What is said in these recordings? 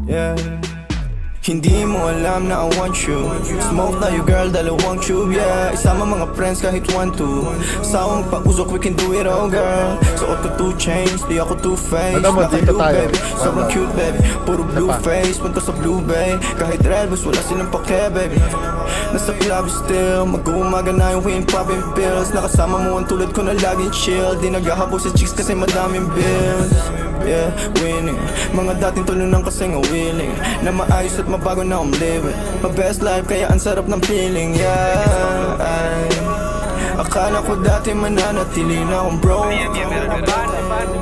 Yeah. Hindi mo alam na I want you. Smoke tayo girl, dalawang tube, yeah. Isama mga friends kahit 1-2. Sawang pag-usok, we can do it all, girl. Suot ko 2 chains, di ako 2-faced. Naka-blue, baby, sobrang cute, baby. Puro blue face, punta sa blue bay. Kahit red bus, wala silang pake, baby. Nasa club still, mag-uumaga na yung wind popping pills. Nakasama mo ang tulad ko na laging chill. Di naghahabol sa chicks kasi madaming bills. Yeah, winning. Mga dating tulunang kasing willing na maayos at mabago na I'm living my best life, kaya ang sarap ng feeling. Yeah, ay, akala ko dati mananatili na akong bro.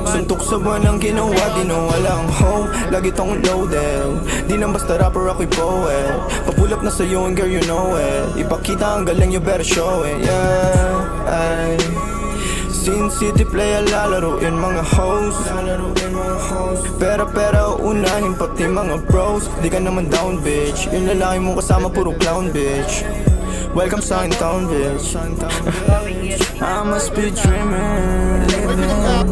Suntok sa buwan ang ginawa, di na walang hope. Lagi tong loaded, di nang basta rapper ako'y poet. Pa-pull up na sa'yo and girl you know it. Ipakita ang galing, you better show it. Yeah, ay, Sin City play lalaroin mga hoes. Pera unahin pati mga bros. Di ka naman down bitch. Yung lalaki mong kasama puro clown bitch. Welcome sa akin town bitch. I must be dreaming, living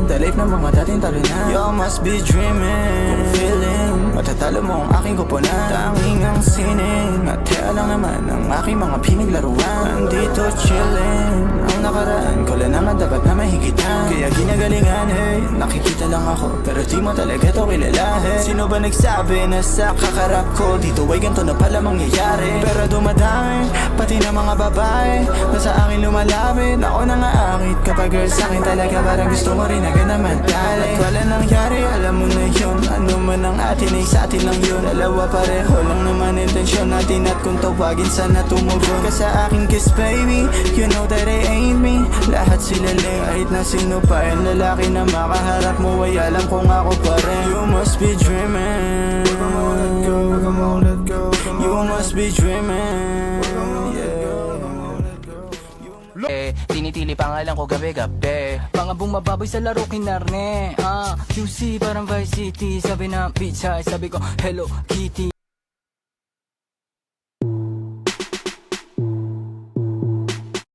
the life ng mga dating talo na. You must be dreaming, kung feeling matatalo mo ang aking kuponan. Tanging ang sining at kaya lang naman ang aking mga pinaglaruan. Nandito chilling, ang nakaraan ko lang naman dapat na mahigitan. Kaya ginagalingan, hey, nakikita lang ako pero di mo talaga to kilalahin. Sino ba nagsabi na sa kakarap ko dito ay ganito na pala mangyayari? Pero dumadami, pati na mga babae na sa akin lumalapit. Ako na nga akit kapag girl sa akin talaga parang gusto mo rin agad na madali. At wala nangyari, alam mo na yun. Ano man ang atin ay sa atin lang yun. Dalawa pareho lang naman intensyon natin. At kung tawagin sana tumugon ka sa aking kiss baby, you know that I ain't me. Lahat sila lang kahit na sino pa. Yung lalaki na makaharap mo ay alam kong ako pa rin. You must be dreaming, you must be dreaming. Tinitili pangalan ko gabi-gabi. Mga bumababoy sa laro kinarne. QC parang Vice City. Sabi na pizza, sabi ko Hello Kitty.